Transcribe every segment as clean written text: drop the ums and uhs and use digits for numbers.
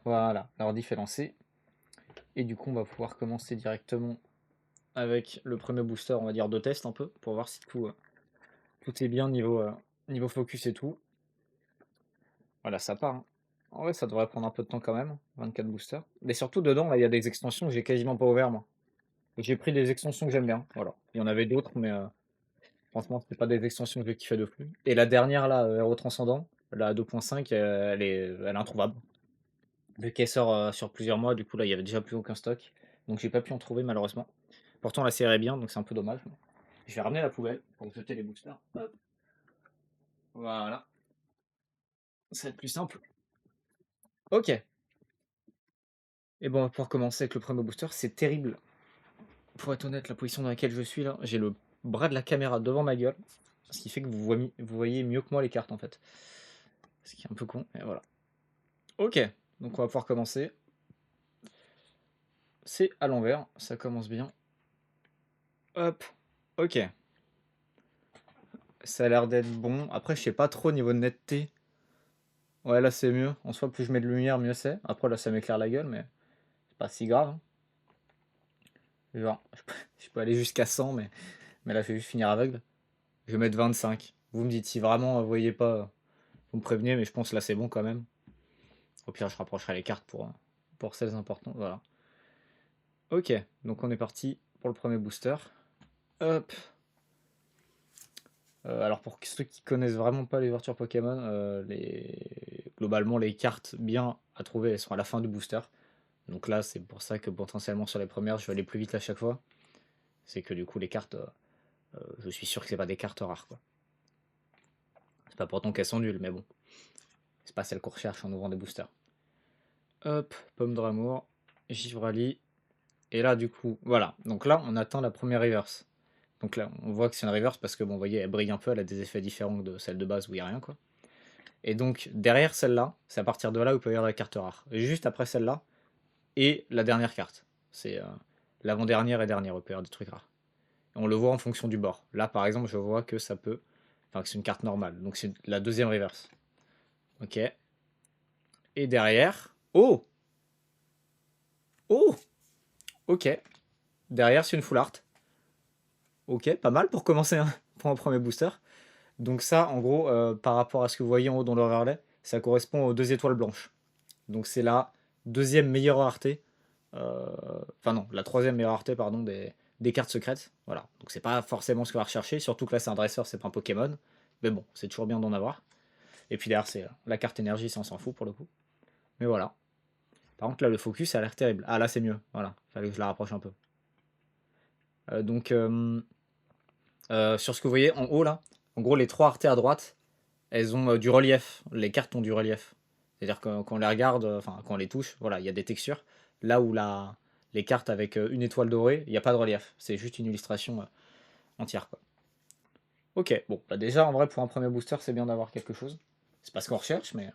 Voilà, l'ordi est lancé. Et du coup, on va pouvoir commencer directement avec le premier booster, on va dire, de test un peu, pour voir si tout est bien niveau focus et tout. Voilà, ça part, hein. En vrai, ça devrait prendre un peu de temps quand même, 24 boosters. Mais surtout, dedans, là, il y a des extensions que j'ai quasiment pas ouvert, moi. J'ai pris des extensions que j'aime bien, voilà. Il y en avait d'autres, mais franchement, c'était pas des extensions que j'ai kiffé de plus. Et la dernière, là, Héros Transcendant, la 2.5, elle est introuvable. Vu qu'elle sort sur plusieurs mois, du coup, là, il y avait déjà plus aucun stock. Donc, j'ai pas pu en trouver, malheureusement. Pourtant, la série est bien, donc c'est un peu dommage. Je vais ramener la poubelle pour jeter les boosters. Hop. Voilà, ça va être plus simple. Ok. Et bon, on va pouvoir commencer avec le premier booster. C'est terrible. Pour être honnête, la position dans laquelle je suis là, j'ai le bras de la caméra devant ma gueule. Ce qui fait que vous voyez mieux que moi les cartes en fait. Ce qui est un peu con, et voilà. Ok, donc on va pouvoir commencer. C'est à l'envers, ça commence bien. Hop, ok. Ça a l'air d'être bon. Après, je sais pas trop niveau de netteté. Ouais, là c'est mieux. En soi, plus je mets de lumière, mieux c'est. Après, là ça m'éclaire la gueule, mais c'est pas si grave, hein. Genre, je peux aller jusqu'à 100, mais là je vais juste finir aveugle. Je vais mettre 25. Vous me dites si vraiment vous voyez pas, vous me prévenez, mais je pense que là c'est bon quand même. Au pire, je rapprocherai les cartes pour celles importantes. Voilà. Ok, donc on est parti pour le premier booster. Hop. Alors pour ceux qui connaissent vraiment pas les ouvertures Pokémon, globalement les cartes bien à trouver, elles sont à la fin du booster. Donc là, c'est pour ça que potentiellement sur les premières, je vais aller plus vite à chaque fois. C'est que du coup, les cartes, je suis sûr que c'est pas des cartes rares, quoi. C'est pas pourtant qu'elles sont nulles, mais bon. C'est pas celles qu'on recherche en ouvrant des boosters. Hop, pomme d'amour, Givrali. Et là, du coup, voilà. Donc là, on attend la première reverse. Donc là, on voit que c'est une reverse parce que, bon, vous voyez, elle brille un peu, elle a des effets différents de celle de base où il n'y a rien, quoi. Et donc, derrière celle-là, c'est à partir de là où il peut y avoir la carte rare. Et juste après celle-là, et la dernière carte. C'est l'avant-dernière et dernière, il peut y avoir des trucs rares. Et on le voit en fonction du bord. Là, par exemple, je vois que ça peut. Enfin, que c'est une carte normale. Donc, c'est la deuxième reverse. Ok. Et derrière. Oh! Oh! Ok. Derrière, c'est une full art. Ok, pas mal pour commencer pour un premier booster. Donc ça, en gros, par rapport à ce que vous voyez en haut dans l'overlay, ça correspond aux 2 étoiles blanches. Donc c'est la deuxième meilleure rareté. Enfin non, la troisième meilleure rareté, pardon, des cartes secrètes. Voilà. Donc c'est pas forcément ce qu'on va rechercher, surtout que là c'est un dresseur, c'est pas un Pokémon. Mais bon, c'est toujours bien d'en avoir. Et puis derrière, c'est la carte énergie, ça on s'en fout pour le coup. Mais voilà. Par contre, là, le focus, ça a l'air terrible. Ah, là, c'est mieux. Voilà. Fallait que je la rapproche un peu. Donc, sur ce que vous voyez en haut, là, en gros, les trois raretés à droite, elles ont du relief. Les cartes ont du relief. C'est-à-dire que quand on les regarde, enfin, quand on les touche, voilà, il y a des textures. Là où les cartes avec une étoile dorée, il n'y a pas de relief. C'est juste une illustration entière, quoi. Ok, bon, bah déjà, en vrai, pour un premier booster, c'est bien d'avoir quelque chose. C'est pas ce qu'on recherche, mais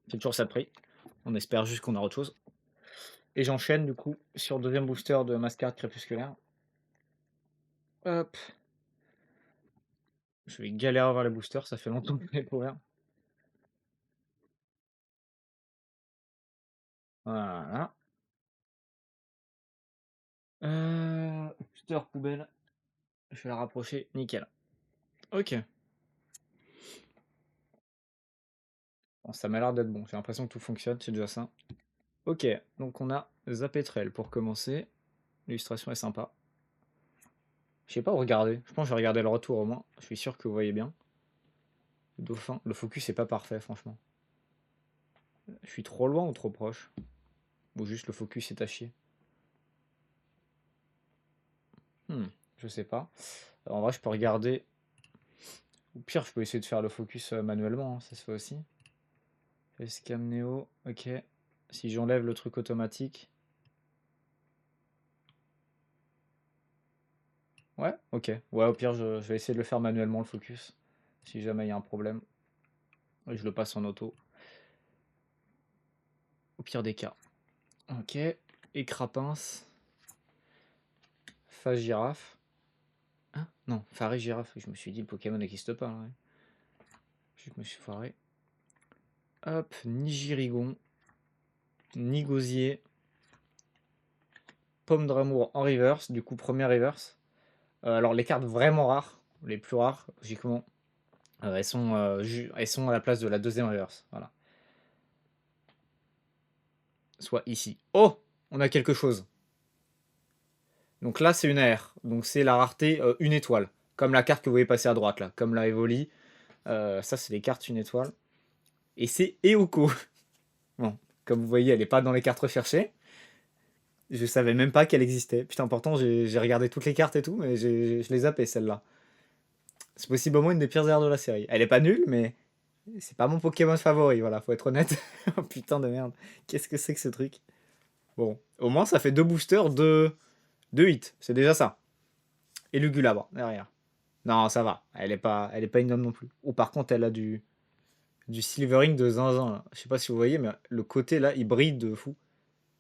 c'est toujours ça de prix. On espère juste qu'on a autre chose. Et j'enchaîne, du coup, sur le deuxième booster de Mascarade Crépusculaire. Hop. Je vais galérer à avoir les boosters, ça fait longtemps que je l'ai pas ouvert. Voilà. Booster poubelle. Je vais la rapprocher, nickel. Ok. Bon, ça m'a l'air d'être bon, j'ai l'impression que tout fonctionne, c'est déjà ça. Ok, donc on a Zapetrel pour commencer. L'illustration est sympa. Je sais pas où regarder, je pense que je vais regarder le retour au moins. Je suis sûr que vous voyez bien. Le dauphin, le focus est pas parfait, franchement. Je suis trop loin ou trop proche? Ou juste le focus est à chier? Je sais pas. En vrai, je peux regarder. Ou pire, je peux essayer de faire le focus manuellement, hein, ça se fait aussi. Facecam Neo, ok. Si j'enlève le truc automatique. Ouais, ok. Ouais, au pire, je vais essayer de le faire manuellement le focus. Si jamais il y a un problème. Et je le passe en auto. Au pire des cas. Ok. Écrapince. Face girafe. Hein? Non, Faré girafe. Je me suis dit le Pokémon n'existe pas, là, ouais. Je me suis foiré. Hop, Nigirigon. ni gosier. Pomme d'amour en reverse, du coup premier reverse. Alors les cartes vraiment rares, les plus rares, logiquement, elles sont à la place de la deuxième reverse. Voilà. Soit ici. Oh! On a quelque chose. Donc là, c'est une AR. Donc c'est la rareté une étoile. Comme la carte que vous voyez passer à droite, là. Comme la Evoli. Ça, c'est les cartes une étoile. Et c'est Eoko. Bon, comme vous voyez, elle n'est pas dans les cartes recherchées. Je savais même pas qu'elle existait. Putain, pourtant, j'ai regardé toutes les cartes et tout, mais je les zappé, celle-là. C'est possiblement une des pires erreurs de la série. Elle est pas nulle, mais c'est pas mon Pokémon favori, voilà, faut être honnête. Oh, putain de merde. Qu'est-ce que c'est que ce truc? Bon, au moins, ça fait deux boosters, deux hits. C'est déjà ça. Et Lugulabre, derrière. Non, ça va. Elle est pas énorme non plus. Ou par contre, elle a du silvering de zinzin, là. Je sais pas si vous voyez, mais le côté, là, il brille de fou.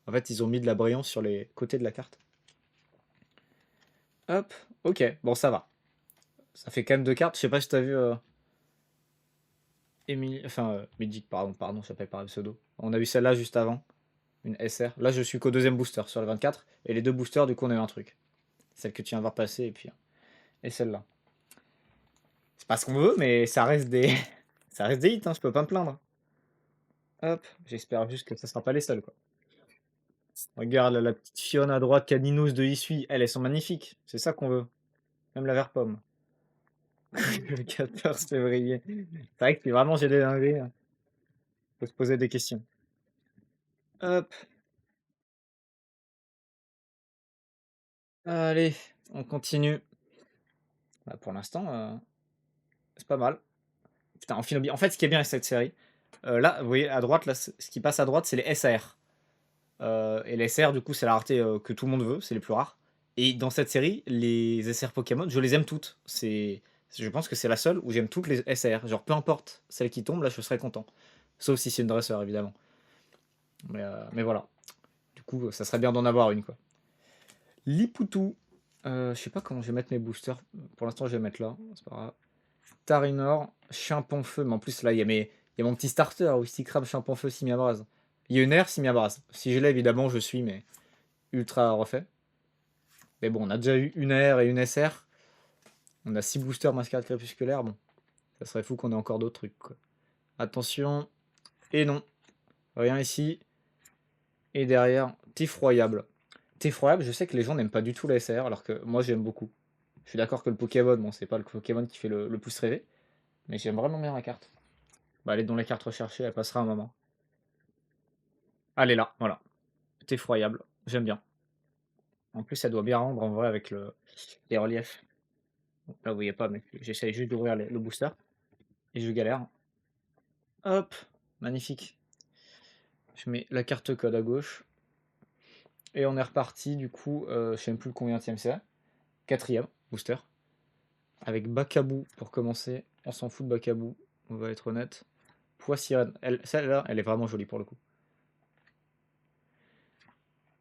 En fait, ils ont mis de la brillance sur les côtés de la carte. Hop, ok, bon, ça va. Ça fait quand même deux cartes. Je sais pas si t'as vu Mythique, pardon, ça s'appelle par le pseudo. On a eu celle-là juste avant, une SR. Là, je suis qu'au deuxième booster sur les 24. Et les deux boosters, du coup, on a eu un truc. Celle que tu viens de voir passer, et celle-là. C'est pas ce qu'on veut, mais ça reste des, ça reste des hits, hein, je peux pas me plaindre. Hop, j'espère juste que ça sera pas les seuls, quoi. Regarde, la petite Fiona à droite, Caninos de Issui, elles sont magnifiques. C'est ça qu'on veut. Même la vert pomme. Le 14 février. C'est vrai que si vraiment j'ai des dingueries, faut se poser des questions. Hop, allez, on continue. Bah, pour l'instant, c'est pas mal. Putain, en fait, ce qui est bien avec cette série, là, vous voyez, à droite, là, ce qui passe à droite, c'est les SAR. Et les SR, du coup, c'est la rareté que tout le monde veut, c'est les plus rares. Et dans cette série, les SR Pokémon, je les aime toutes. Je pense que c'est la seule où j'aime toutes les SR. Genre, peu importe celle qui tombe, là, je serais content. Sauf si c'est une dresseur, évidemment. Mais voilà. Du coup, ça serait bien d'en avoir une, quoi. Lipoutou. Je sais pas comment je vais mettre mes boosters. Pour l'instant, je vais mettre là. C'est pas grave. Tarinor, Feu. Mais en plus, là, il y a mon petit starter. Wistikram, Feu, Simiabras. Il y a une air, Simiabras. Si je l'ai, évidemment, je suis, mais ultra refait. Mais bon, on a déjà eu une AR et une SR. On a 6 boosters mascarade crépusculaire. Bon, ça serait fou qu'on ait encore d'autres trucs, quoi. Attention. Et non. Rien ici. Et derrière, Tifroyable. Tifroyable, je sais que les gens n'aiment pas du tout la SR, alors que moi j'aime beaucoup. Je suis d'accord que le Pokémon, bon, c'est pas le Pokémon qui fait le plus rêver. Mais j'aime vraiment bien la carte. Bah, elle est dans les cartes recherchées, elle passera un moment. Elle est là, voilà. Effroyable, j'aime bien. En plus, elle doit bien rendre en vrai avec les reliefs. Bon, là, vous voyez pas, mais j'essaye juste d'ouvrir le booster. Et je galère. Hop, magnifique. Je mets la carte code à gauche. Et on est reparti, du coup, je sais même plus le combienième c'est. Quatrième booster. Avec Bakabou pour commencer. On s'en fout de Bakabou, on va être honnête. Poissirène, celle-là, elle est vraiment jolie pour le coup.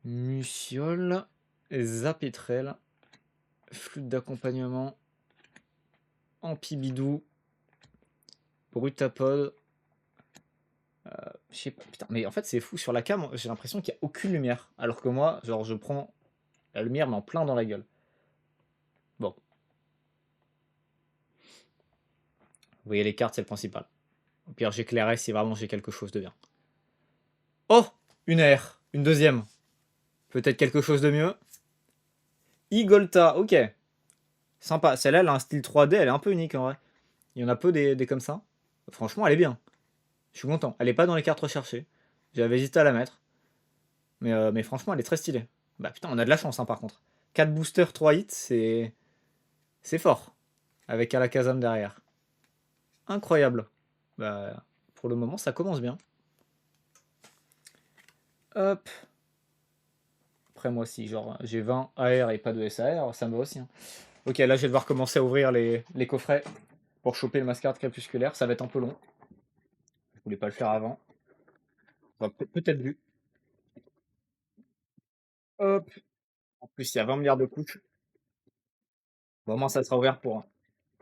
Muciole, Zapétrel, flûte d'accompagnement, Ampibidou, Brutapod. Je sais pas, putain, mais en fait c'est fou, sur la cam, j'ai l'impression qu'il n'y a aucune lumière. Alors que moi, genre, je prends la lumière, mais en plein dans la gueule. Bon. Vous voyez les cartes, c'est le principal. Au pire, j'éclairerai si vraiment j'ai quelque chose de bien. Oh! Une R, une deuxième. Peut-être quelque chose de mieux. Igolta, ok. Sympa. Celle-là, elle a un style 3D, elle est un peu unique en vrai. Il y en a peu des comme ça. Franchement, elle est bien. Je suis content. Elle est pas dans les cartes recherchées. J'avais hésité à la mettre. Mais franchement, elle est très stylée. Bah putain, on a de la chance hein, par contre. 4 boosters, 3 hits, c'est fort. Avec Alakazam derrière. Incroyable. Bah, pour le moment, ça commence bien. Hop. Après, moi aussi, genre, j'ai 20 AR et pas de SAR, ça me va aussi. Hein. Ok, là, je vais devoir commencer à ouvrir les coffrets pour choper le mascarade crépusculaire. Ça va être un peu long. Je voulais pas le faire avant. On va peut-être vu. Hop. En plus, il y a 20 milliards de couches. Bon, au moins, ça sera ouvert pour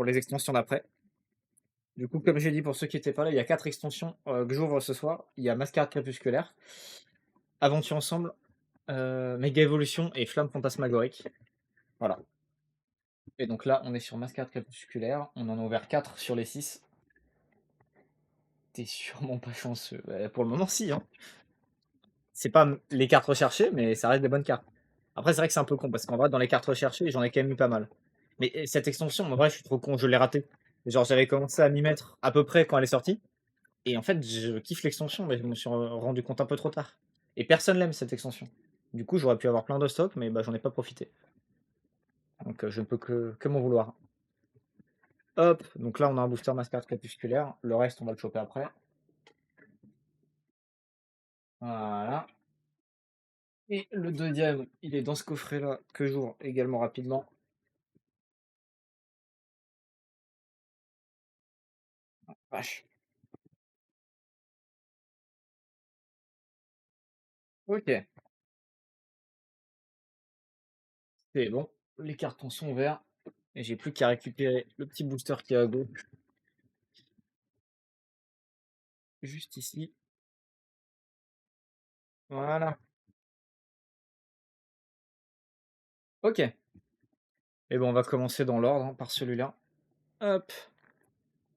les extensions d'après. Du coup, comme j'ai dit pour ceux qui n'étaient pas là, il y a 4 extensions que j'ouvre ce soir. Il y a Mascarade crépusculaire. Aventure ensemble, Méga Évolution et Flamme Fantasmagorique. Voilà. Et donc là, on est sur Mascarade Crépusculaire. On en a ouvert 4 sur les 6. T'es sûrement pas chanceux. Bah, pour le moment, si, hein. C'est pas les cartes recherchées, mais ça reste des bonnes cartes. Après, c'est vrai que c'est un peu con, parce qu'en vrai, dans les cartes recherchées, j'en ai quand même eu pas mal. Mais cette extension, en vrai, je suis trop con, je l'ai ratée. Genre, j'avais commencé à m'y mettre à peu près quand elle est sortie. Et en fait, je kiffe l'extension, mais je me suis rendu compte un peu trop tard. Et personne l'aime, cette extension. Du coup, j'aurais pu avoir plein de stocks, mais bah, j'en ai pas profité. Donc, je ne peux que m'en vouloir. Hop, donc là, on a un booster Mascarade Crépusculaire. Le reste, on va le choper après. Voilà. Et le deuxième, il est dans ce coffret-là, que j'ouvre également rapidement. Vache. Ok, c'est bon. Les cartons sont verts. Et j'ai plus qu'à récupérer le petit booster qui est à gauche, juste ici. Voilà. Ok. Et bon, on va commencer dans l'ordre, hein, par celui-là. Hop,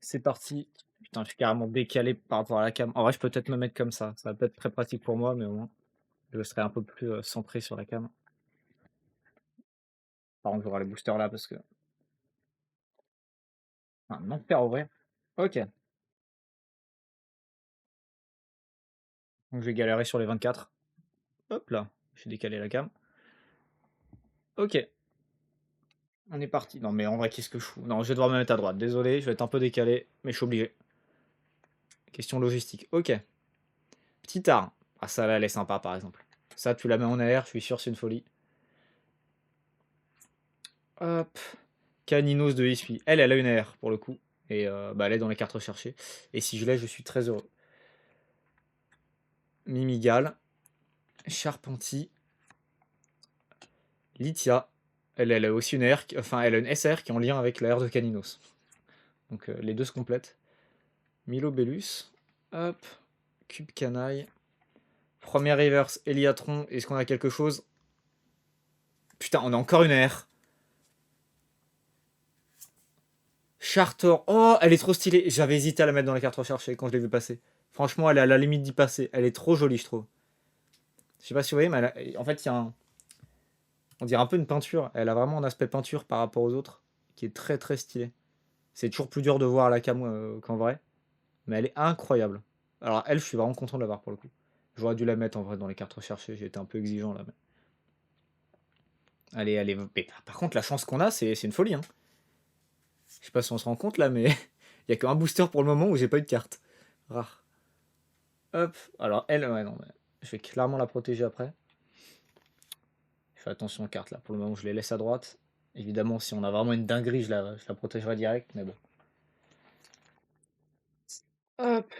c'est parti. Putain, je suis carrément décalé par rapport à la cam. En vrai, je peux peut-être me mettre comme ça. Ça va peut-être très pratique pour moi, mais au moins, je serai un peu plus centré sur la cam. Par contre, j'aurai les boosters là parce que. Ah, non, faire ouvrir. Ok. Donc, je vais galérer sur les 24. Hop là, j'ai décalé la cam. Ok, on est parti. Non, mais en vrai, qu'est-ce que je fous? Non, je vais devoir me mettre à droite. Désolé, je vais être un peu décalé, mais je suis obligé. Question logistique. Ok. Petit art. Ah, ça là, elle est sympa par exemple. Ça, tu la mets en air, je suis sûr, c'est une folie. Hop. Caninos de Hisui. Elle a une air pour le coup. Et bah, elle est dans les cartes recherchées. Et si je l'ai, je suis très heureux. Mimigal. Charpentier. Lythia. Elle a aussi une air, enfin, elle a une SR qui est en lien avec la R de Caninos. Donc les deux se complètent. Milobellus. Hop. Cube Canaille. Première reverse, Eliatron. Est-ce qu'on a quelque chose? Putain, on a encore une R. Chartor. Oh, elle est trop stylée. J'avais hésité à la mettre dans la carte recherchée quand je l'ai vu passer. Franchement, elle est à la limite d'y passer. Elle est trop jolie, je trouve. Je sais pas si vous voyez, mais en fait, il y a un. On dirait un peu une peinture. Elle a vraiment un aspect peinture par rapport aux autres qui est très très stylé. C'est toujours plus dur de voir à la cam qu'en vrai. Mais elle est incroyable. Alors, elle, je suis vraiment content de l'avoir pour le coup. J'aurais dû la mettre en vrai dans les cartes recherchées. J'ai été un peu exigeant là. Elle est. Mais par contre, la chance qu'on a, c'est une folie, hein. Je sais pas si on se rend compte là, mais il y a qu'un booster pour le moment où j'ai pas eu de carte. Rare. Hop. Alors elle, ouais, non, mais je vais clairement la protéger après. Je fais attention aux cartes là. Pour le moment, je les laisse à droite. Évidemment, si on a vraiment une dinguerie, je la protégerai direct, mais bon. Hop.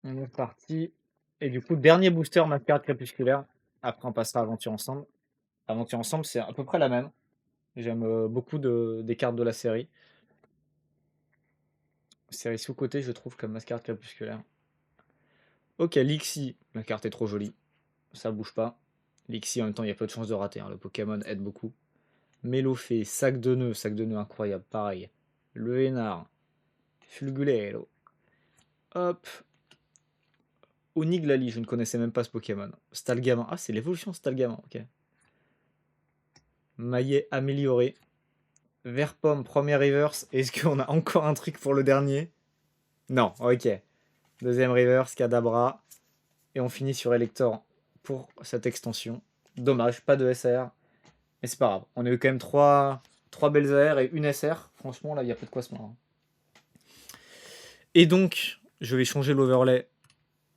On est parti. Et du coup, dernier booster, ma carte crépusculaire. Après, on passera à Aventure Ensemble. Aventure Ensemble, c'est à peu près la même. J'aime beaucoup des cartes de la série. Série sous-côté, je trouve, comme Mascarade Crépusculaire. Ok, Lixie. La carte est trop jolie. Ça bouge pas. Lixie, en même temps, il y a peu de chances de rater, hein. Le Pokémon aide beaucoup. Mélofée, sac de nœuds incroyable, pareil. Le Hénard, Fulgulero. Hop. Oniglali, je ne connaissais même pas ce Pokémon. Stalgamin, ah, c'est l'évolution Stalgamin, ok. Maillet amélioré. Verpomme, première reverse. Est-ce qu'on a encore un truc pour le dernier? Non, ok. Deuxième reverse, Kadabra. Et on finit sur Elector pour cette extension. Dommage, pas de SR. Mais c'est pas grave. On a eu quand même 3 belles AR et une SR. Franchement, là, il y a pas de quoi se marrer. Et donc, je vais changer l'overlay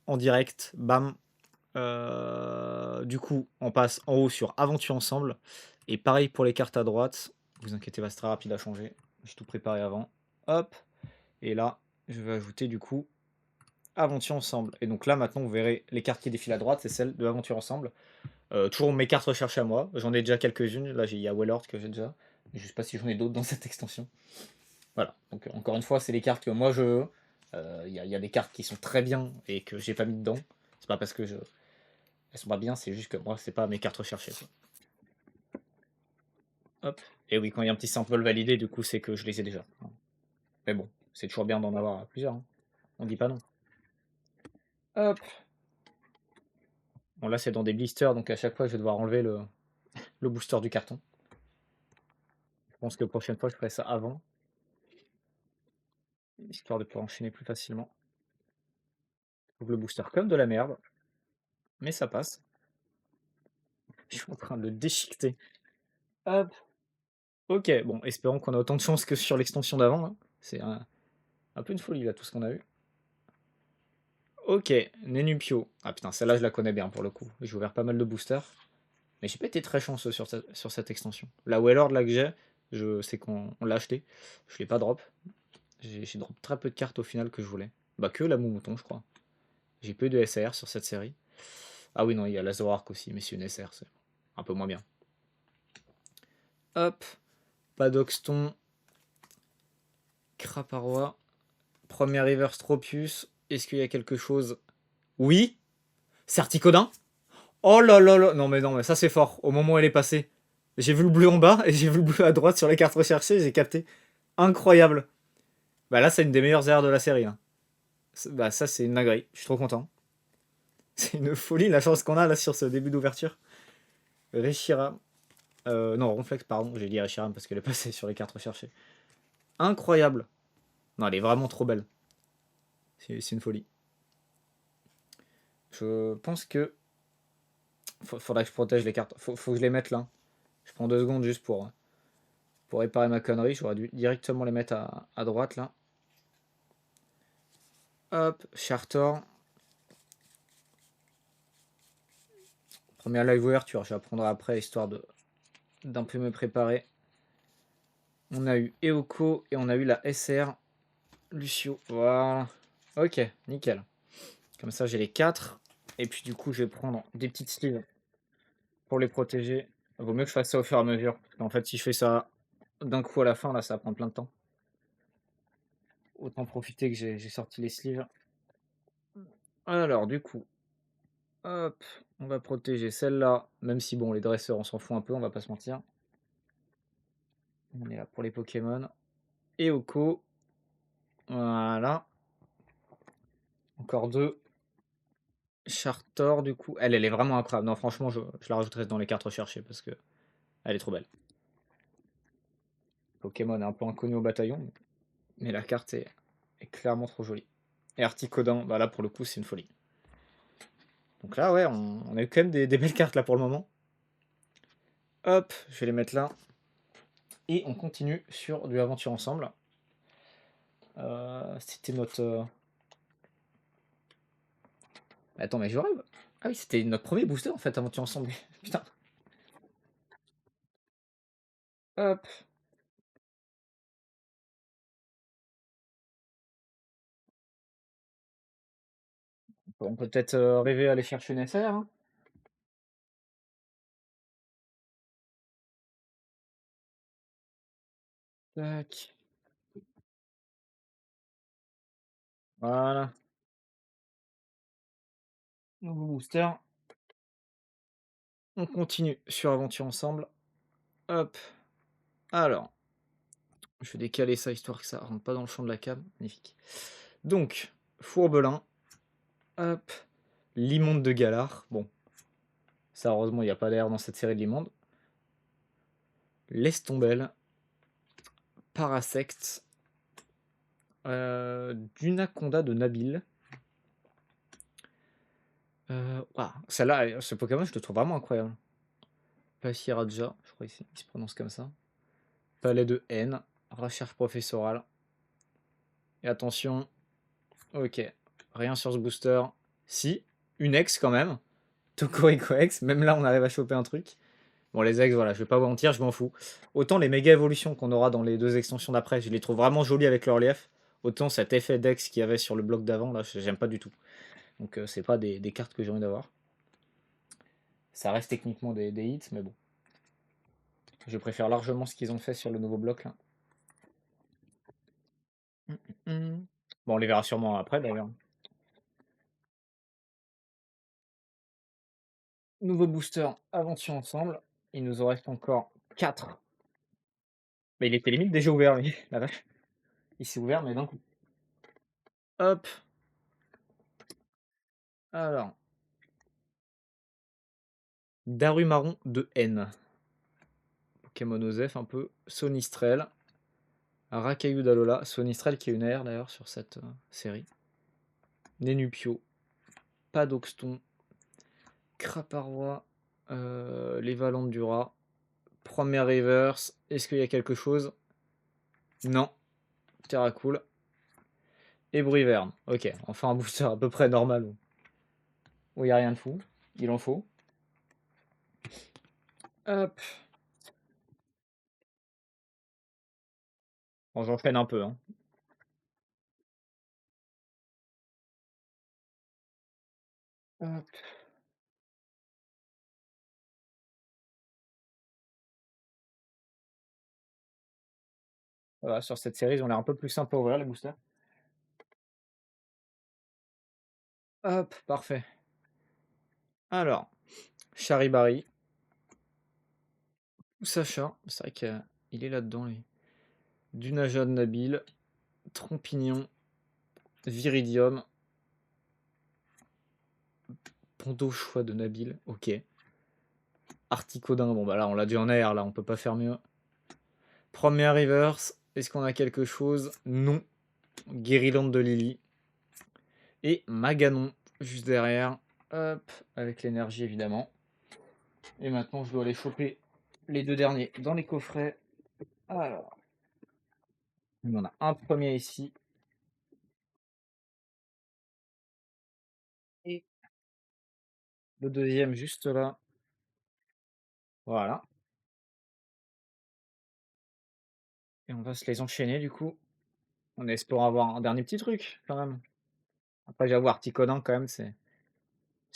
en direct. Bam. Du coup, on passe en haut sur Aventure Ensemble. Et pareil pour les cartes à droite. Vous inquiétez pas, c'est très rapide à changer. J'ai tout préparé avant. Hop. Et là, je vais ajouter du coup Aventure Ensemble. Et donc là, maintenant, vous verrez les cartes qui défilent à droite, c'est celles de Aventure Ensemble. Toujours mes cartes recherchées à moi. J'en ai déjà quelques-unes. Là, il y a Wellord que j'ai déjà. Je sais pas si j'en ai d'autres dans cette extension. Voilà. Donc, encore une fois, c'est les cartes que moi je veux. Il y a des cartes qui sont très bien et que j'ai pas mis dedans. C'est pas parce que elles sont pas bien, c'est juste que moi, c'est pas mes cartes recherchées, quoi. Hop. Et oui, quand il y a un petit sample validé, du coup, c'est que je les ai déjà. Mais bon, c'est toujours bien d'en avoir plusieurs, hein. On dit pas non. Hop. Bon, là, c'est dans des blisters, donc à chaque fois, je vais devoir enlever le booster du carton. Je pense que la prochaine fois, je ferai ça avant, histoire de pouvoir enchaîner plus facilement. Je trouve le booster comme de la merde, mais ça passe. Je suis en train de le déchiqueter. Hop. Ok, bon, espérons qu'on a autant de chance que sur l'extension d'avant, hein. C'est un peu une folie, là, tout ce qu'on a eu. Ok, Nenupio. Ah putain, celle-là, je la connais bien, pour le coup. J'ai ouvert pas mal de boosters. Mais j'ai pas été très chanceux sur cette extension. La Wailord là que j'ai, je sais qu'on l'a acheté. Je l'ai pas drop. J'ai drop très peu de cartes au final que je voulais. Bah que la Moumoton je crois. J'ai peu de SR sur cette série. Ah oui non, il y a la Zoroark aussi, mais c'est une SR, c'est un peu moins bien. Hop, Padoxton, Craparois, premier Reverse Tropius. Est-ce qu'il y a quelque chose? Oui, Certicodin. Oh là là là, non mais ça c'est fort. Au moment où elle est passée, j'ai vu le bleu en bas et j'ai vu le bleu à droite sur les cartes recherchées, j'ai capté. Incroyable. Bah là, c'est une des meilleures airs de la série, hein. Bah ça, c'est une dinguerie. Je suis trop content. C'est une folie la chance qu'on a là sur ce début d'ouverture. Reshiram. Non, Ronflex, pardon. J'ai dit Reshiram parce qu'elle est passée sur les cartes recherchées. Incroyable. Non, elle est vraiment trop belle. C'est une folie. Je pense que... Faudrait que je protège les cartes. Faut que je les mette là. Je prends 2 secondes juste pour réparer ma connerie. J'aurais dû directement les mettre à droite là. Hop, Chartor. Première live ouverture, je l'apprendrai après, histoire d'un peu me préparer. On a eu Eoko et on a eu la SR Lucio. Voilà. Ok, nickel. Comme ça, j'ai les 4. Et puis du coup, je vais prendre des petites sleeves pour les protéger. Vaut mieux que je fasse ça au fur et à mesure. Parce qu'en fait, si je fais ça d'un coup à la fin, là, ça va prendre plein de temps. Autant profiter que j'ai sorti les sleeves. Alors, du coup, hop, on va protéger celle-là. Même si, bon, les dresseurs, on s'en fout un peu, on va pas se mentir. On est là pour les Pokémon. Eoko. Voilà. Encore 2. Chartor, du coup. Elle est vraiment incroyable. Non, franchement, je la rajouterai dans les cartes recherchées parce que elle est trop belle. Pokémon est un peu inconnu au bataillon, mais la carte est clairement trop jolie. Et Articodin, bah là, pour le coup, c'est une folie. Donc là, ouais, on a eu quand même des belles cartes là pour le moment. Hop, je vais les mettre là. Et on continue sur du Aventure Ensemble. C'était notre... Attends, mais je rêve. Ah oui, c'était notre premier booster en fait, Aventure Ensemble. Putain. Hop. On peut peut-être rêver à aller chercher une SR, hein. Tac. Voilà. Nouveau booster. On continue sur Aventure Ensemble. Hop. Alors, je vais décaler ça histoire que ça rentre pas dans le champ de la cam. Magnifique. Donc, Fourbelin. Hop. L'immonde de Galar. Bon, ça heureusement il n'y a pas d'air dans cette série de l'immonde. Lestombelle. Parasect. Dunaconda de Nabil. Ouah, celle-là, ce Pokémon, je le trouve vraiment incroyable. Pachiraja, je crois qu'il se prononce comme ça. Palais de haine. Recherche professorale. Et attention. Ok. Rien sur ce booster. Si. Une ex quand même. Tokoriko X, même là on arrive à choper un truc. Bon les ex, voilà, je vais pas vous mentir, je m'en fous. Autant les méga évolutions qu'on aura dans les 2 extensions d'après, je les trouve vraiment jolies avec leur relief. Autant cet effet d'ex qu'il y avait sur le bloc d'avant, là, j'aime pas du tout. Donc c'est pas des cartes que j'ai envie d'avoir. Ça reste techniquement des hits, mais bon. Je préfère largement ce qu'ils ont fait sur le nouveau bloc là. Bon, on les verra sûrement après d'ailleurs. Nouveau booster aventure ensemble. Il nous en reste encore 4. Mais il était limite déjà ouvert lui, la vache. Il s'est ouvert mais d'un coup. Hop. Alors, Darumaron de N. Pokémon Osef un peu. Sonistrel. Rakayu d'Alola. Sonistrel qui est une AR d'ailleurs sur cette série. Nenupio. Padoxton. Craparois. Les Valantes du Rat. Premier Reverse. Est-ce qu'il y a quelque chose? Non. Terracool. Et Bruiverne. Ok, enfin un booster à peu près normal où il n'y a rien de fou. Il en faut. Hop. Bon, j'enchaîne un peu. Hein. Hop. Voilà, sur cette série, ils ont l'air un peu plus sympa à ouvrir les boosters. Hop, parfait. Alors, Charibari. Sacha, c'est vrai qu'il est là-dedans, lui. Dunaja de Nabil. Trompignon. Viridium. Pondo choix de Nabil. Ok. Articodin, bon bah là on l'a dit en air, là on peut pas faire mieux. Premier reverse, est-ce qu'on a quelque chose? Non. Guériland de Lily. Et Maganon, juste derrière. Hop, avec l'énergie évidemment. Et maintenant, je dois aller choper les deux derniers dans les coffrets. Alors, il y en a un premier ici. Et le deuxième juste là. Voilà. Et on va se les enchaîner du coup. On espère avoir un dernier petit truc quand même. Après, j'avoue, Articodin quand même, c'est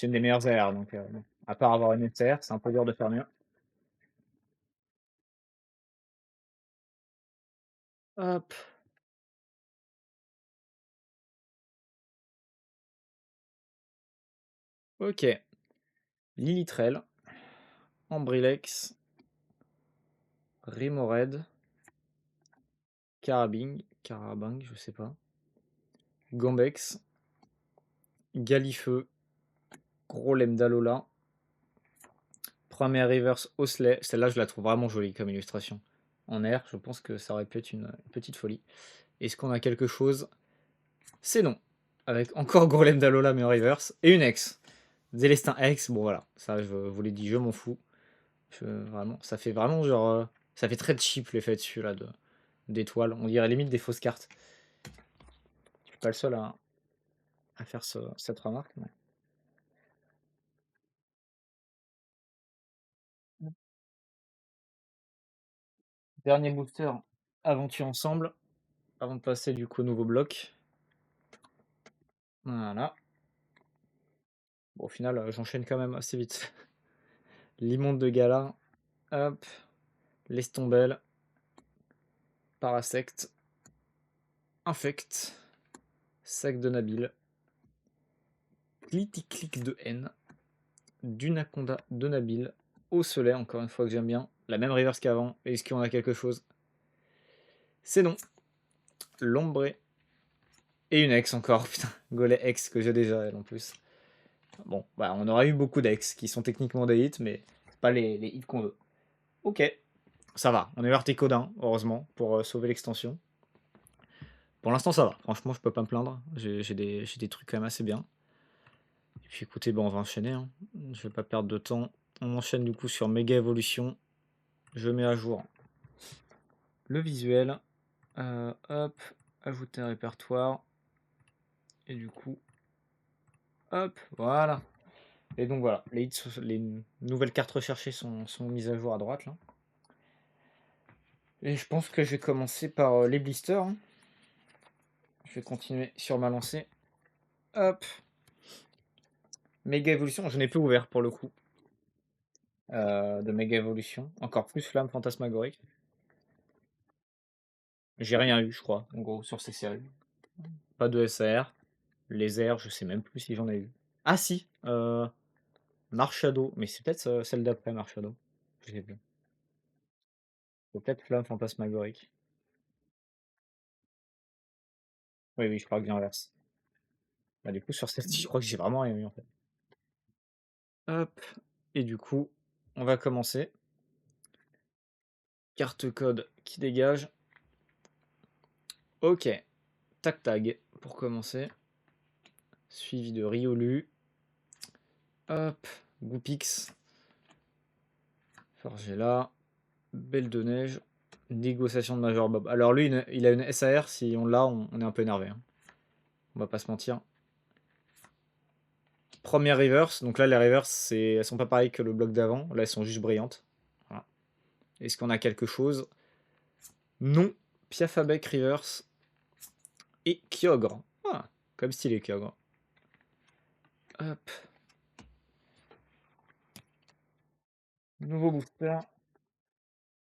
une des meilleures AR. Donc, bon. À part avoir une SR, c'est un peu dur de faire mieux. Hop. Ok. Lilitrel. Ambrilex. Remoraid. Carabing, je sais pas. Gombex. Galifeu. Grolem d'Alola. Première reverse Osley. Celle-là, je la trouve vraiment jolie comme illustration. En air, je pense que ça aurait pu être une petite folie. Est-ce qu'on a quelque chose? C'est non. Avec encore Grolem d'Alola, mais en reverse. Et une ex. Zélestin X. Bon, voilà. Ça, je vous l'ai dit, je m'en fous. Vraiment, ça fait vraiment genre. Ça fait très cheap l'effet dessus là d'étoiles. On dirait limite des fausses cartes. Je suis pas le seul à faire cette remarque. Mais... Dernier booster, aventure ensemble. Avant de passer du coup au nouveau bloc. Voilà. Bon, au final, j'enchaîne quand même assez vite. Limonde de Gala. Hop. Lestombelle. Parasect. Infect. Sac de Nabil. Clitic de N. Dunaconda de Nabil. Au soleil, encore une fois que j'aime bien. La même reverse qu'avant. Est-ce qu'on a quelque chose? C'est non. L'ombre. Et une ex encore. Putain, Golem ex que j'ai déjà elle en plus. Bon, bah, on aurait eu beaucoup d'ex qui sont techniquement des hits, mais pas les hits qu'on veut. Ok, ça va. On est Verticodin, heureusement, pour sauver l'extension. Pour l'instant, ça va. Franchement, je peux pas me plaindre. J'ai des trucs quand même assez bien. Et puis écoutez, bon, on va enchaîner. Hein. Je vais pas perdre de temps. On enchaîne du coup sur Méga Evolution. Je mets à jour le visuel. Hop, ajouter un répertoire. Et du coup, hop, voilà. Et donc voilà, les nouvelles cartes recherchées sont mises à jour à droite là. Et je pense que je vais commencer par les blisters. Hein. Je vais continuer sur ma lancée. Hop. Méga évolution, je n'ai plus ouvert pour le coup. De méga évolution. Encore plus flamme fantasmagorique. J'ai rien eu, je crois, en gros, sur ces séries. Pas de SAR. Les airs, je sais même plus si j'en ai eu. Ah si, Marshadow, mais c'est peut-être celle d'après Marshadow. Je sais plus. C'est peut-être Flamme Fantasmagorique. Oui, oui, je crois que j'inverse. Bah, du coup, sur celle-ci, je crois que j'ai vraiment rien eu en fait. Hop, et du coup, on va commencer. Carte code qui dégage. Ok, tac tag pour commencer. Suivi de Riolu. Hop, Goupix. Forgella. Belle de neige. Négociation de Major Bob. Alors lui, il a une SAR, si on l'a, on est un peu énervé, hein. On va pas se mentir. Première reverse, donc là les reverses, elles sont pas pareilles que le bloc d'avant. Là, elles sont juste brillantes. Voilà. Est-ce qu'on a quelque chose? Non. Piafabek reverse. Et Kyogre. Ah, comme stylé Kyogre. Hop. Nouveau booster.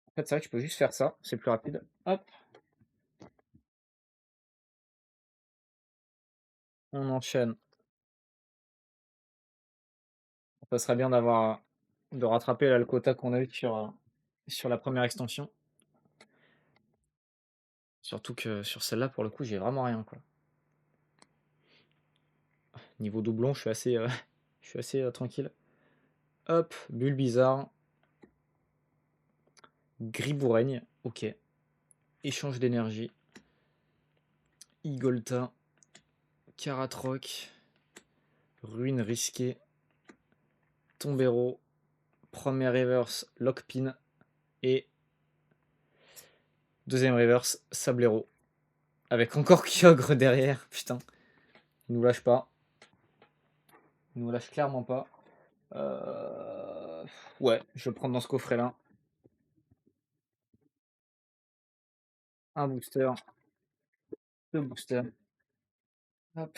En fait, c'est vrai que je peux juste faire ça, c'est plus rapide. Hop, on enchaîne. Ça serait bien de rattraper là, le quota qu'on a eu sur la première extension. Surtout que sur celle-là, pour le coup, j'ai vraiment rien, quoi. Niveau doublon, je suis assez, je suis assez tranquille. Hop, bulle bizarre. Griboureigne, ok. Échange d'énergie. Igolta. Karatroc. Ruine risquée. Tombero. Premier reverse, Lockpin. Et deuxième reverse, Sablero. Avec encore Kyogre derrière, putain. Il nous lâche pas. Il nous lâche clairement pas. Ouais, je vais le prendre dans ce coffret-là. Un booster. Deux boosters. Hop.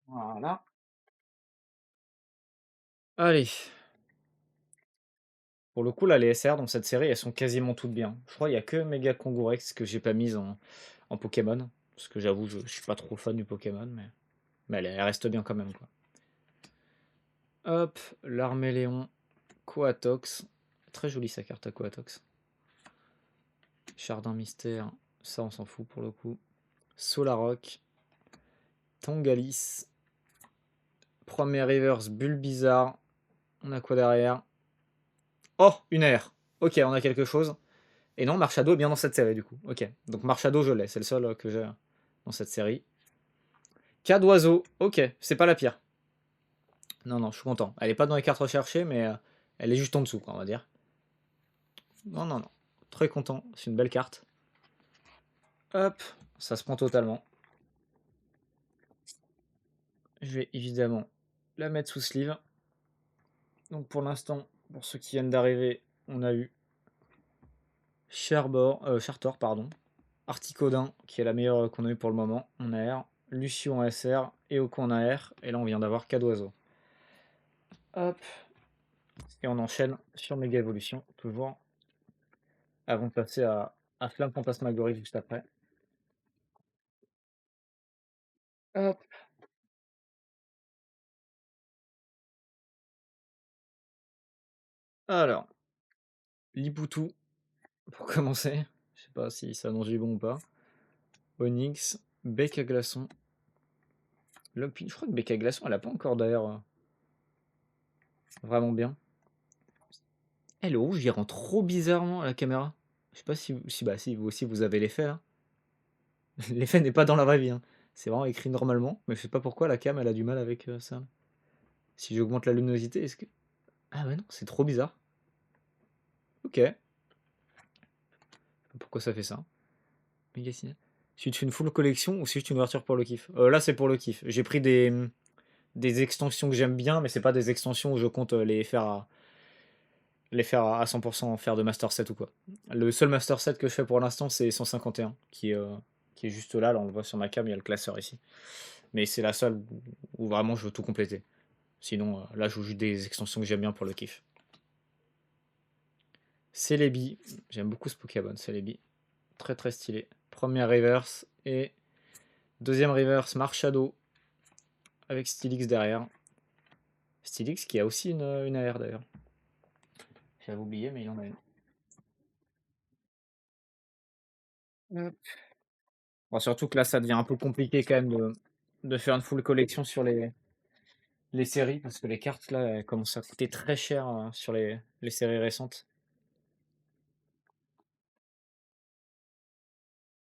Voilà. Allez. Pour le coup, là, les SR dans cette série, elles sont quasiment toutes bien. Je crois qu'il n'y a que Mega Kongorex que j'ai pas mise en Pokémon. Parce que j'avoue, je suis pas trop fan du Pokémon, mais elle reste bien quand même, quoi. Hop, l'Arméléon, Coatox. Très jolie sa carte à Coatox. Chardin Mystère, ça on s'en fout pour le coup. Solaroc, Tangalis, Premier Reverse, Bulle Bizarre. On a quoi derrière? Oh, une air. Ok, on a quelque chose. Et non, Marshado est bien dans cette série du coup. Ok, donc Marshado je l'ai, c'est le seul que j'ai dans cette série. Cas d'oiseau, ok, c'est pas la pire. Non, non, je suis content. Elle est pas dans les cartes recherchées, mais elle est juste en dessous, quoi, on va dire. Non, non, non. Très content, c'est une belle carte. Hop, ça se prend totalement. Je vais évidemment la mettre sous sleeve. Donc pour l'instant, pour ceux qui viennent d'arriver, on a eu Chartor, pardon. Articodin, qui est la meilleure qu'on a eu pour le moment, en AR. Lucio en SR, Eoko en AR. Et là, on vient d'avoir 4 oiseaux. Hop. Et on enchaîne sur Méga Évolution, toujours. Avant de passer à Flamme Fantasmagorie juste après. Hop. Alors, Lipoutou, pour commencer. Je sais pas si ça annonce du bon ou pas. Onyx, Bec à glaçon. Lockpin, je crois que Bec à glaçon, elle a pas encore d'ailleurs vraiment bien. Eh, le rouge, il rend trop bizarrement à la caméra. Je sais pas si vous aussi vous avez l'effet là. L'effet n'est pas dans la vraie vie, hein. C'est vraiment écrit normalement, mais je sais pas pourquoi la cam elle a du mal avec ça. Si j'augmente la luminosité, est-ce que. Ah ouais non, c'est trop bizarre. Ok. Je sais pas pourquoi ça fait ça. Méga ciné. Si tu fais une full collection ou si tu une ouverture pour le kiff. Là c'est pour le kiff. J'ai pris des extensions que j'aime bien, mais c'est pas des extensions où je compte les faire à 100% faire de Master Set ou quoi. Le seul Master Set que je fais pour l'instant, c'est 151, qui est juste là. Là, on le voit sur ma cam, il y a le classeur ici. Mais c'est la seule où vraiment je veux tout compléter. Sinon, là, je joue juste des extensions que j'aime bien pour le kiff. Celebi, j'aime beaucoup ce Pokémon, Celebi. Très très stylé. Première reverse et deuxième reverse Marshadow avec Stylix derrière. Stylix qui a aussi une AR d'ailleurs. J'avais oublié, mais il en a une. Bon, surtout que là, ça devient un peu compliqué quand même de faire une full collection sur les séries, parce que les cartes, là, elles commencent à coûter très cher sur les séries récentes.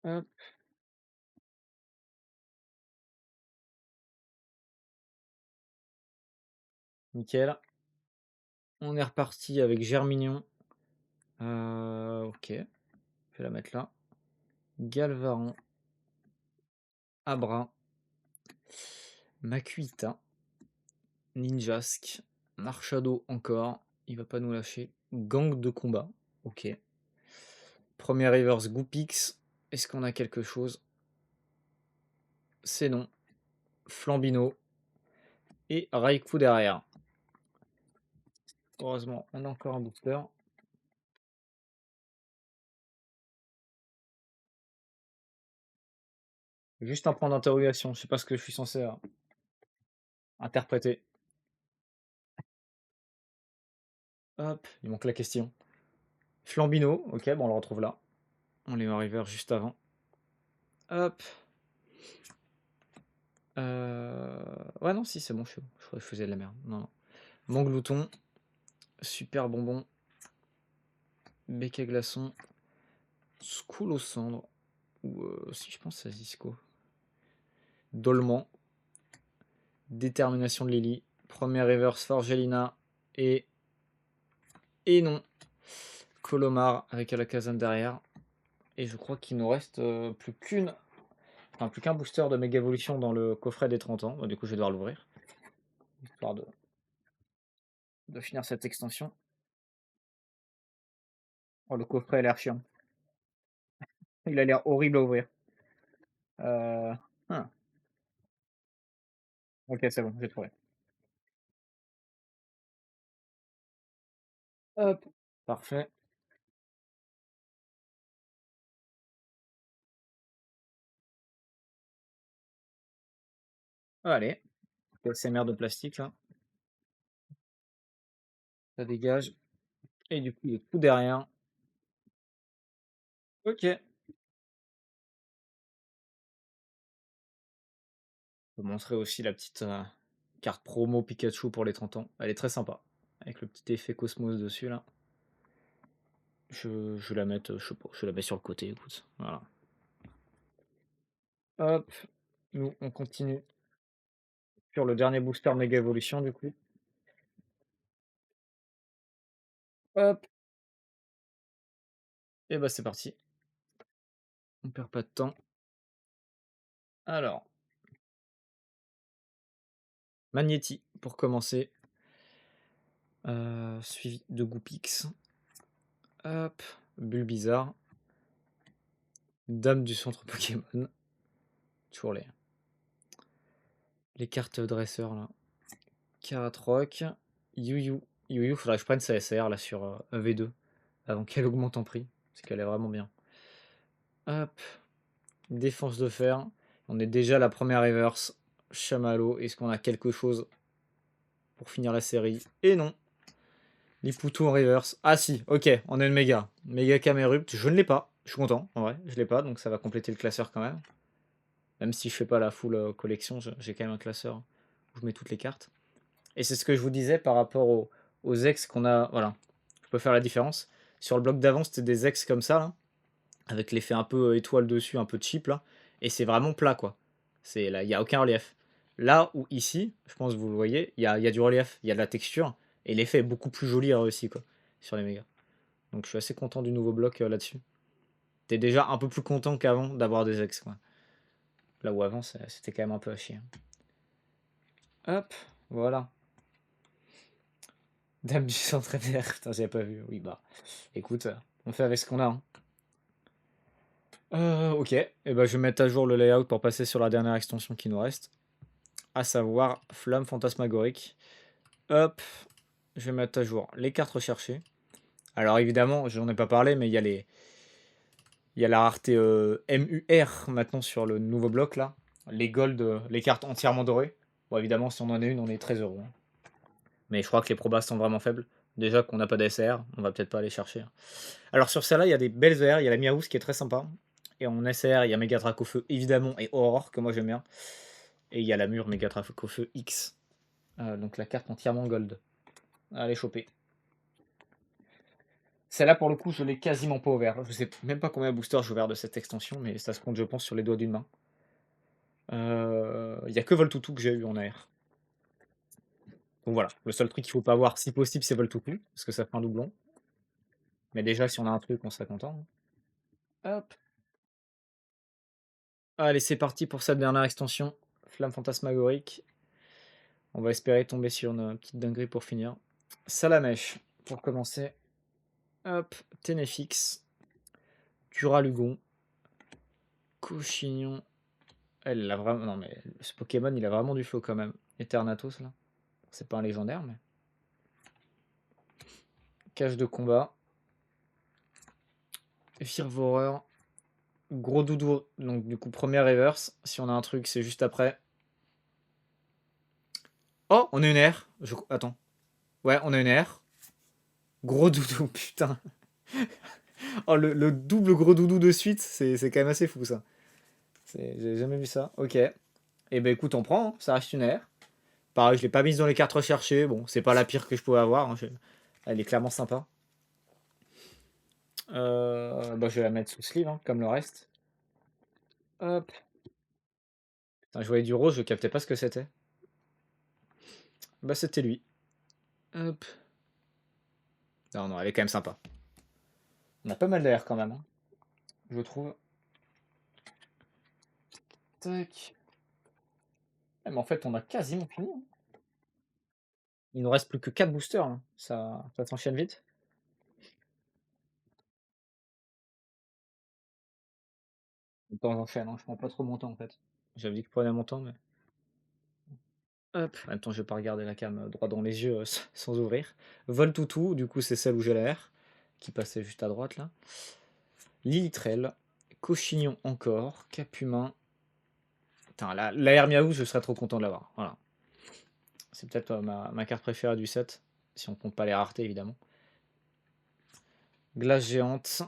Hop, nickel. On est reparti avec Germignon. Ok, je vais la mettre là. Galvaran. Abra. Makuita. Ninjask. Marshado encore. Il va pas nous lâcher. Gang de combat. Ok. Premier reverse Goopix. Est-ce qu'on a quelque chose? C'est non. Flambino. Et Raikou derrière. Heureusement, on a encore un booster. Juste un point d'interrogation. Je sais pas ce que je suis censé interpréter. Hop, il manque la question. Flambino. Ok, bon, on le retrouve là. On les met en river juste avant. Hop. Ouais, non, si, c'est bon, je crois que je faisais de la merde. Non, non. Manglouton. Super bonbon. Bec à glaçon. School aux cendres. Ou si je pense à Zisco. Dolman. Détermination de Lily. Première reverse Forgelina. Et non. Colomar avec Alakazam derrière. Et je crois qu'il nous reste plus qu'un booster de Mega Evolution dans le coffret des 30 ans. Bah, du coup, je vais devoir l'ouvrir. Histoire de finir cette extension. Oh, le coffret a l'air chiant. Il a l'air horrible à ouvrir. Euh, ah. Ok, c'est bon, j'ai trouvé. Hop. Parfait. Allez. Ces merdes de plastique là. Ça dégage. Et du coup, il est tout derrière. Ok. Je vais montrer aussi la petite carte promo Pikachu pour les 30 ans. Elle est très sympa. Avec le petit effet Cosmos dessus là. Je vais la mettre, je sais pas, je la mets sur le côté, écoute. Voilà. Hop. Nous, on continue sur le dernier booster Mega Evolution du coup. Hop. Et bah c'est parti. On perd pas de temps. Alors. Magnéti pour commencer. Suivi de Goopix. Hop. Bulbizarre. Dame du centre Pokémon. Toujours les cartes dresseurs là. Karatroc. Yu Yu, faudrait que je prenne sa SR là sur V2 avant qu'elle augmente en prix. Parce qu'elle est vraiment bien. Hop. Défense de fer. On est déjà à la première reverse. Chamallow. Est-ce qu'on a quelque chose pour finir la série? Et non. Liputo en reverse. Ah si, ok, on a une méga. Méga Camerupt. Je ne l'ai pas. Je suis content, en vrai. Je l'ai pas, donc ça va compléter le classeur quand même. Même si je fais pas la full collection, j'ai quand même un classeur où je mets toutes les cartes. Et c'est ce que je vous disais par rapport aux ex qu'on a. Voilà, je peux faire la différence. Sur le bloc d'avant, c'était des ex comme ça, là, avec l'effet un peu étoile dessus, un peu cheap, là. Et c'est vraiment plat, quoi. Là, il n'y a aucun relief. Là où ici, je pense que vous le voyez, il y a du relief, il y a de la texture, et l'effet est beaucoup plus joli et réussi, quoi, sur les mégas. Donc je suis assez content du nouveau bloc là-dessus. T'es déjà un peu plus content qu'avant d'avoir des ex, quoi. Là où avant, c'était quand même un peu à chier. Hop, voilà. Dame du centre vert, putain, j'avais pas vu. Oui, bah, écoute, on fait avec ce qu'on a. Hein. Ok, et bah, je vais mettre à jour le layout pour passer sur la dernière extension qui nous reste, à savoir Flamme Fantasmagorique. Hop, je vais mettre à jour les cartes recherchées. Alors évidemment, je n'en ai pas parlé, mais il y a Il y a la rareté MUR maintenant sur le nouveau bloc là. Les gold, les cartes entièrement dorées. Bon, évidemment, si on en a une, on est très heureux, hein. Mais je crois que les probas sont vraiment faibles. Déjà qu'on n'a pas d'SR, on va peut-être pas aller chercher, hein. Alors sur celle-là, il y a des belles ER. Il y a la Miaous qui est très sympa. Et en SR, il y a Méga Dracofeu évidemment et Aurore que moi j'aime bien. Et il y a la mur Méga Dracofeu X. Donc la carte entièrement gold. Allez choper. Celle-là, pour le coup, je l'ai quasiment pas ouvert. Je sais même pas combien de boosters j'ai ouvert de cette extension, mais ça se compte, je pense, sur les doigts d'une main. Il y a que Voltoutou que j'ai eu en AR. Donc voilà, le seul truc qu'il faut pas avoir, si possible, c'est Voltoutou, parce que ça fait un doublon. Mais déjà, si on a un truc, on serait content, hein. Hop. Allez, c'est parti pour cette dernière extension. Flamme fantasmagorique. On va espérer tomber sur une petite dinguerie pour finir. Salamèche, pour commencer. Hop, Ténéfix. Duralugon. Cochignon. Elle a vraiment. Non, mais ce Pokémon, il a vraiment du flow quand même. Eternatus, là. C'est pas un légendaire, mais. Cage de combat. Firvoreur. Gros doudou. Donc, du coup, première reverse. Si on a un truc, c'est juste après. Oh, on a une R. Attends. Ouais, on a une R. Gros doudou, putain. Oh, le double gros doudou de suite, c'est quand même assez fou, ça. J'ai jamais vu ça. Ok. Et ben écoute, on prend, hein. Ça reste une R. Pareil, je l'ai pas mise dans les cartes recherchées. Bon, c'est pas la pire que je pouvais avoir, hein. Elle est clairement sympa. Bah, je vais la mettre sous sleeve, hein, comme le reste. Hop. Putain, je voyais du rose, je captais pas ce que c'était. Bah, c'était lui. Hop. Non, non, elle est quand même sympa. On a pas mal d'air quand même, hein, je trouve. Tac. Ah, mais en fait, on a quasiment fini, hein. Il nous reste plus que 4 boosters, hein. Ça s'enchaîne vite. Le temps j'enchaîne, hein. Je prends pas trop mon temps en fait. J'avais dit que je prenais mon temps, mais. Hop. En même temps, je vais pas regarder la cam droit dans les yeux sans ouvrir. Voltoutou, du coup, c'est celle où j'ai la R, qui passait juste à droite là. Lilitrel. Cochignon encore. Capumain. Putain, la R Miaou, je serais trop content de l'avoir. Voilà. C'est peut-être ma carte préférée du set, si on compte pas les raretés évidemment. Glace géante.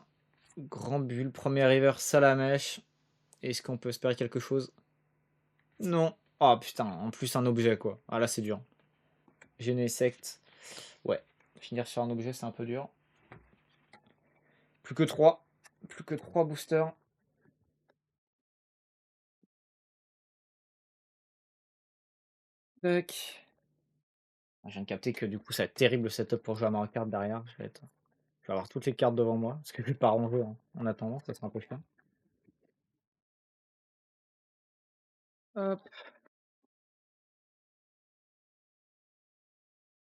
Grand bulle. Premier river, Salamèche. Est-ce qu'on peut espérer quelque chose? Non. Oh putain, en plus un objet quoi. Ah là c'est dur. Genesect. Ouais. Finir sur un objet c'est un peu dur. Plus que 3. Plus que 3 boosters. Tac. Je viens de capter que du coup ça va être terrible le setup pour jouer à Mario Kart derrière. Je vais avoir toutes les cartes devant moi. Parce que je vais pas ranger en attendant, ça sera un peu chiant. Hop.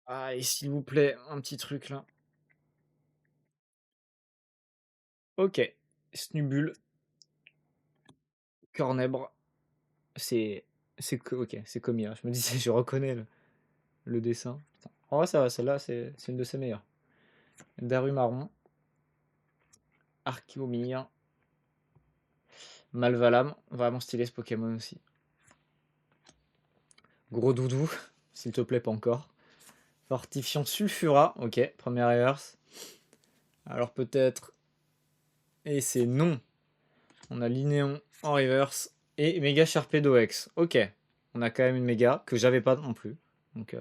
Ah, et s'il vous plaît, un petit truc là. Ok. Snubule. Cornèbre. C'est. Ok, c'est commis, hein. Je me disais, je reconnais le dessin. Putain. En vrai, ça va, celle-là, c'est une de ses meilleures. Darumarron. Archeomir. Malvalam. Vraiment stylé ce Pokémon aussi. Gros doudou. S'il te plaît, pas encore. Fortifiant Sulfura. Ok, première reverse. Alors peut-être. Et c'est non. On a Linéon en reverse. Et Méga Sharpedo X. Ok. On a quand même une méga que j'avais pas non plus. Donc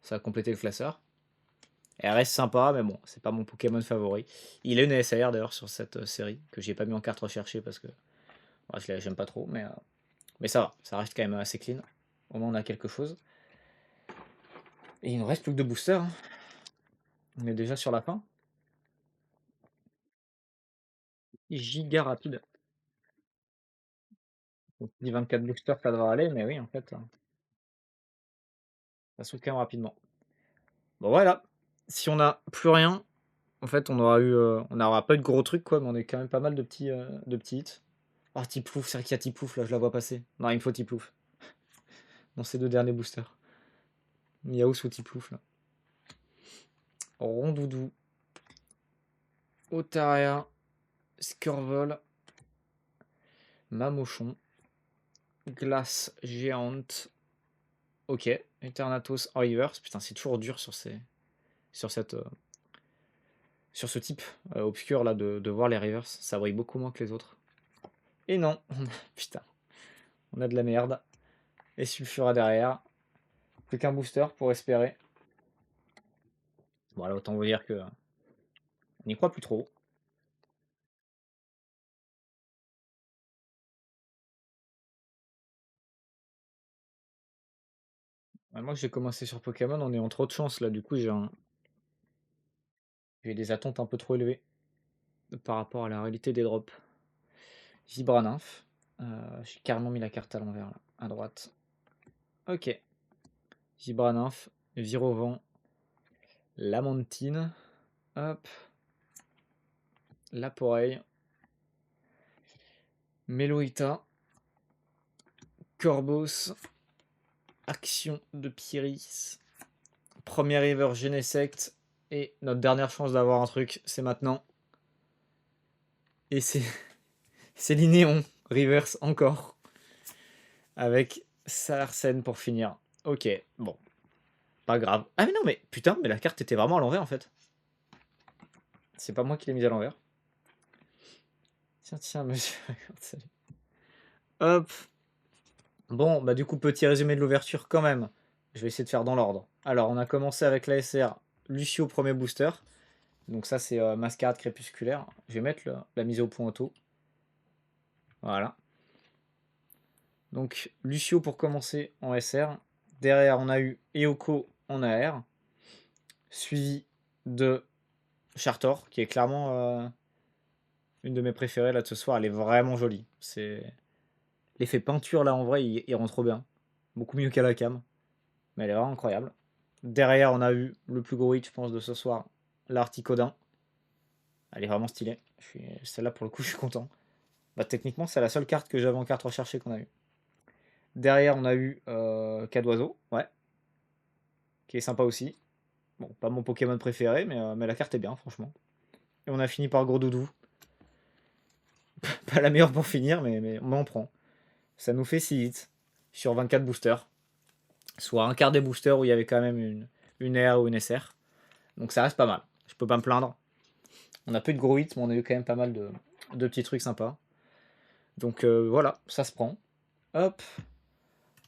ça a complété le classeur. Elle reste sympa, mais bon, c'est pas mon Pokémon favori. Il a une SAR d'ailleurs sur cette série, que j'ai pas mis en carte recherchée parce que ouais, j'aime pas trop, mais ça va, ça reste quand même assez clean. Au moins on a quelque chose. Et il nous reste plus que 2 boosters, hein. On est déjà sur la fin. Giga rapide. On dit 24 boosters, ça devrait aller, mais oui, en fait, ça saute quand même rapidement. Bon voilà, si on n'a plus rien, en fait, on n'aura pas eu de gros trucs, quoi, mais on est quand même pas mal de petits hits. Oh, Tiplouf, c'est vrai qu'il y a Tiplouf, là, je la vois passer. Non, il me faut Tiplouf dans ces 2 derniers boosters. Miaou ou Tiplouf, là. Rondoudou. Otaria. Skurvol. Mamochon. Glace géante. Ok. Eternatus en reverse. Putain, c'est toujours dur sur ces... Sur cette... sur ce type obscur là de voir les reverse. Ça brille beaucoup moins que les autres. Et non. Putain. On a de la merde. Et Sulfura derrière. Plus qu'un booster pour espérer. Bon, là, autant vous dire que... On n'y croit plus trop. Moi, j'ai commencé sur Pokémon en ayant trop de chance là. Du coup, j'ai des attentes un peu trop élevées par rapport à la réalité des drops. Vibranymf. J'ai carrément mis la carte à l'envers là, à droite. Ok. Vibranymf, Virovent, Lamantine. Hop. Laporeille. Meloita. Corbos. Action de Pieris. Premier river Genesect. Et notre dernière chance d'avoir un truc, c'est maintenant. Et c'est l'Inéon. Reverse encore. Avec Salarsen pour finir. Ok, bon. Pas grave. Ah mais non, mais putain, mais la carte était vraiment à l'envers en fait. C'est pas moi qui l'ai mise à l'envers. Tiens, tiens, monsieur. Salut. Hop. Bon, bah du coup, petit résumé de l'ouverture quand même. Je vais essayer de faire dans l'ordre. Alors, on a commencé avec la SR Lucio premier booster. Donc ça, c'est Mascarade crépusculaire. Je vais mettre la mise au point auto. Voilà. Donc, Lucio pour commencer en SR. Derrière, on a eu Eoko en AR. Suivi de Chartor, qui est clairement une de mes préférées là de ce soir. Elle est vraiment jolie. C'est l'effet peinture là en vrai, il rend trop bien. Beaucoup mieux qu'à la cam. Mais elle est vraiment incroyable. Derrière, on a eu le plus gros hit, je pense, de ce soir, l'Articodin. Elle est vraiment stylée. Celle-là, pour le coup, je suis content. Bah, techniquement, c'est la seule carte que j'avais en carte recherchée qu'on a eu. Derrière, on a eu Cas d'Oiseau, ouais, qui est sympa aussi. Bon, pas mon Pokémon préféré, mais la carte est bien, franchement. Et on a fini par Gros Doudou. Pas la meilleure pour finir, mais on en prend. Ça nous fait 6 hits sur 24 boosters. Soit un quart des boosters où il y avait quand même une R ou une SR. Donc ça reste pas mal. Je peux pas me plaindre. On a peu de gros hits, mais on a eu quand même pas mal de petits trucs sympas. Donc voilà, ça se prend. Hop.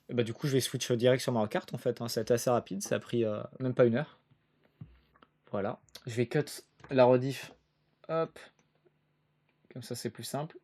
Et bah du coup, je vais switch direct sur ma carte en fait. Hein. Ça a été assez rapide, ça a pris même pas une heure. Voilà. Je vais cut la rediff. Hop. Comme ça, c'est plus simple.